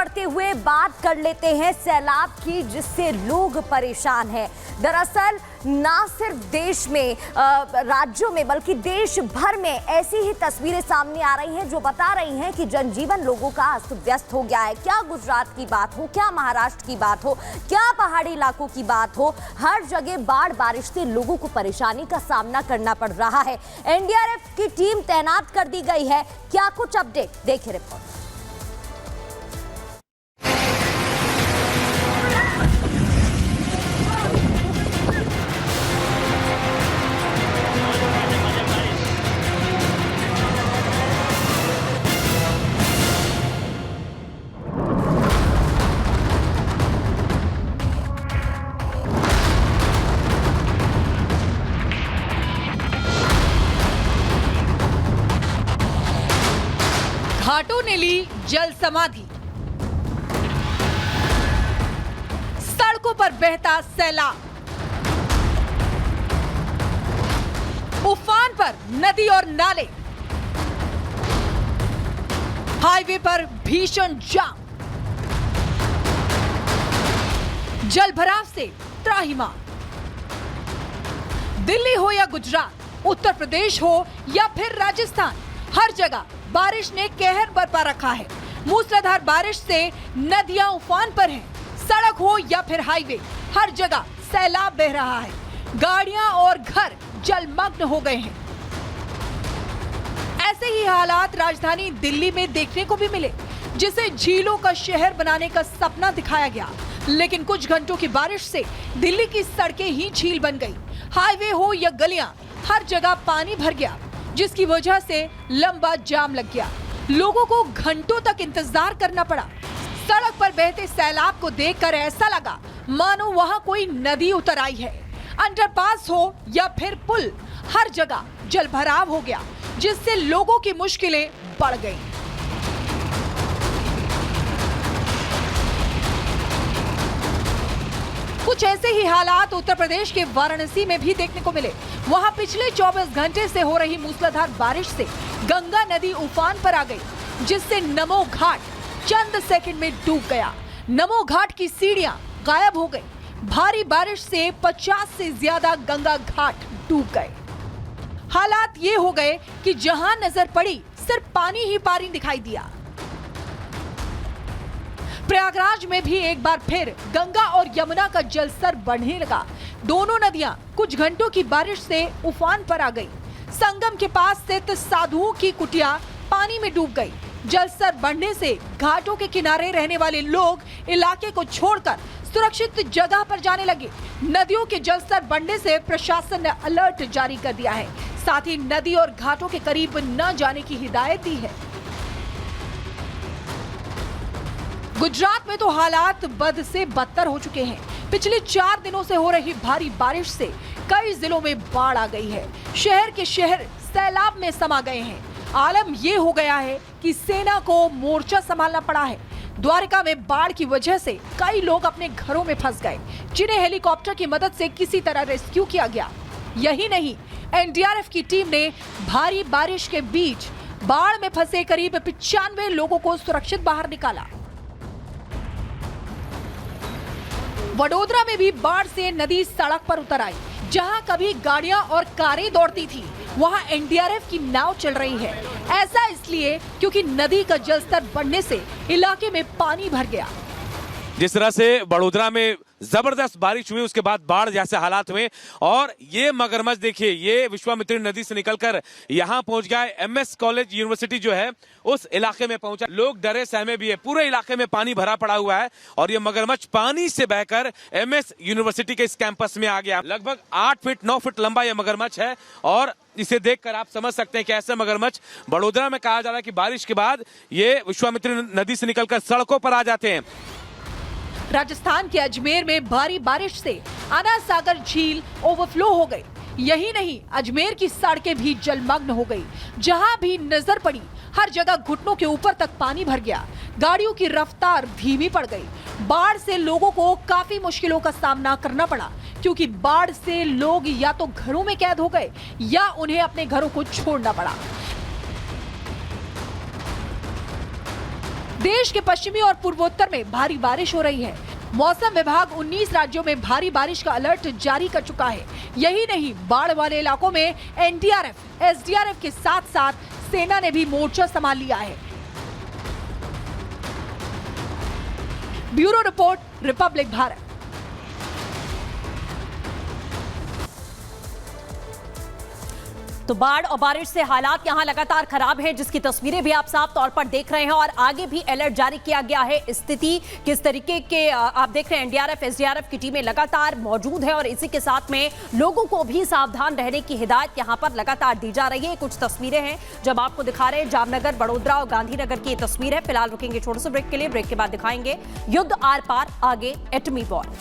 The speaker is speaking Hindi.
बढ़ते हुए बात कर लेते हैं सैलाब की, जिससे लोग परेशान हैं। दरअसल ना सिर्फ देश में, राज्यों में, बल्कि देश भर में ऐसी ही तस्वीरें सामने आ रही हैं जो बता रही हैं कि जनजीवन लोगों का अस्त व्यस्त हो गया है। क्या गुजरात की बात हो, क्या महाराष्ट्र की बात हो, क्या पहाड़ी इलाकों की बात हो, हर जगह बाढ़ बारिश से लोगों को परेशानी का सामना करना पड़ रहा है। एनडीआरएफ की टीम तैनात कर दी गई है। क्या कुछ अपडेट, देखिए रिपोर्ट। घाटों ने ली जल समाधि, सड़कों पर बहता सैलाब, उफान पर नदी और नाले, हाईवे पर भीषण जाम, जल भराव से त्राहिमाम। दिल्ली हो या गुजरात, उत्तर प्रदेश हो या फिर राजस्थान, हर जगह बारिश ने कहर बरपा रखा है। मूसलाधार बारिश से नदियां उफान पर हैं। सड़क हो या फिर हाईवे, हर जगह सैलाब बह रहा है। गाड़ियां और घर जलमग्न हो गए हैं। ऐसे ही हालात राजधानी दिल्ली में देखने को भी मिले, जिसे झीलों का शहर बनाने का सपना दिखाया गया। लेकिन कुछ घंटों की बारिश से दिल्ली की सड़कें ही झील बन गई। हाईवे हो या गलियां, हर जगह पानी भर गया, जिसकी वजह से लंबा जाम लग गया। लोगों को घंटों तक इंतजार करना पड़ा। सड़क पर बहते सैलाब को देखकर ऐसा लगा मानो वहां कोई नदी उतर आई है। अंडरपास हो या फिर पुल, हर जगह जलभराव हो गया, जिससे लोगों की मुश्किलें बढ़ गईं। कुछ ऐसे ही हालात उत्तर प्रदेश के वाराणसी में भी देखने को मिले। वहां पिछले 24 घंटे से हो रही मूसलाधार बारिश से गंगा नदी उफान पर आ गई, जिससे नमो घाट चंद सेकंड में डूब गया। नमो घाट की सीढ़ियां गायब हो गई। भारी बारिश से 50 से ज्यादा गंगा घाट डूब गए। हालात ये हो गए कि जहां नजर पड़ी सिर्फ पानी ही पानी दिखाई दिया। प्रयागराज में भी एक बार फिर गंगा और यमुना का जलस्तर बढ़ने लगा। दोनों नदियां कुछ घंटों की बारिश से उफान पर आ गई। संगम के पास स्थित साधुओं की कुटिया पानी में डूब गई। जलस्तर बढ़ने से घाटों के किनारे रहने वाले लोग इलाके को छोड़कर सुरक्षित जगह पर जाने लगे। नदियों के जलस्तर बढ़ने से प्रशासन ने अलर्ट जारी कर दिया है। साथ ही नदी और घाटों के करीब न जाने की हिदायत दी है। गुजरात में तो हालात बद से बदतर हो चुके हैं। पिछले 4 दिनों से हो रही भारी बारिश से कई जिलों में बाढ़ आ गई है। शहर के शहर सैलाब में समा गए हैं। आलम ये हो गया है कि सेना को मोर्चा संभालना पड़ा है। द्वारका में बाढ़ की वजह से कई लोग अपने घरों में फंस गए, जिन्हें हेलीकॉप्टर की मदद से किसी तरह रेस्क्यू किया गया। यही नहीं, एनडीआरएफ की टीम ने भारी बारिश के बीच बाढ़ में फंसे करीब 95 लोगों को सुरक्षित बाहर निकाला। वडोदरा में भी बाढ़ से नदी सड़क पर उतर आई। जहां कभी गाड़ियां और कारें दौड़ती थी, वहां एनडीआरएफ की नाव चल रही है। ऐसा इसलिए क्योंकि नदी का जलस्तर बढ़ने से इलाके में पानी भर गया। जिस तरह से वडोदरा में जबरदस्त बारिश हुई, उसके बाद बाढ़ जैसे हालात हुए, और ये मगरमच्छ देखिए, ये विश्वामित्री नदी से निकलकर यहाँ पहुंच गया। एमएस कॉलेज यूनिवर्सिटी जो है उस इलाके में पहुंचा। लोग डरे सहमे भी है। पूरे इलाके में पानी भरा पड़ा हुआ है और ये मगरमच्छ पानी से बहकर एमएस यूनिवर्सिटी के इस कैंपस में आ गया। लगभग 8 फीट 9 फीट लंबा ये मगरमच्छ है और इसे देखकर आप समझ सकते हैं कि ऐसे मगरमच्छ वडोदरा में कहा जा रहा है कि बारिश के बाद ये विश्वामित्री नदी से निकलकर सड़कों पर आ जाते हैं। राजस्थान के अजमेर में भारी बारिश से आना सागर झील ओवरफ्लो हो गई। यही नहीं, अजमेर की सड़कें भी जलमग्न हो गई। जहां भी नजर पड़ी, हर जगह घुटनों के ऊपर तक पानी भर गया। गाड़ियों की रफ्तार धीमी पड़ गई। बाढ़ से लोगों को काफी मुश्किलों का सामना करना पड़ा, क्योंकि बाढ़ से लोग या तो घरों में कैद हो गए या उन्हें अपने घरों को छोड़ना पड़ा। देश के पश्चिमी और पूर्वोत्तर में भारी बारिश हो रही है। मौसम विभाग 19 राज्यों में भारी बारिश का अलर्ट जारी कर चुका है। यही नहीं, बाढ़ वाले इलाकों में एनडीआरएफ, एसडीआरएफ के साथ साथ सेना ने भी मोर्चा संभाल लिया है। Bureau report, Republic Bharat. तो बाढ़ और बारिश से हालात यहां लगातार खराब है, जिसकी तस्वीरें भी आप साफ तौर पर देख रहे हैं और आगे भी अलर्ट जारी किया गया है। स्थिति किस तरीके के आप देख रहे हैं, एनडीआरएफ, एसडीआरएफ की टीमें लगातार मौजूद है और इसी के साथ में लोगों को भी सावधान रहने की हिदायत यहां पर लगातार दी जा रही है। कुछ तस्वीरें हैं जब आपको दिखा रहे हैं, जामनगर, बड़ोदरा और गांधीनगर की तस्वीर है। फिलहाल रुकेंगे छोटे से ब्रेक के लिए, ब्रेक के बाद दिखाएंगे युद्ध आर पार, आगे एटमी वॉर।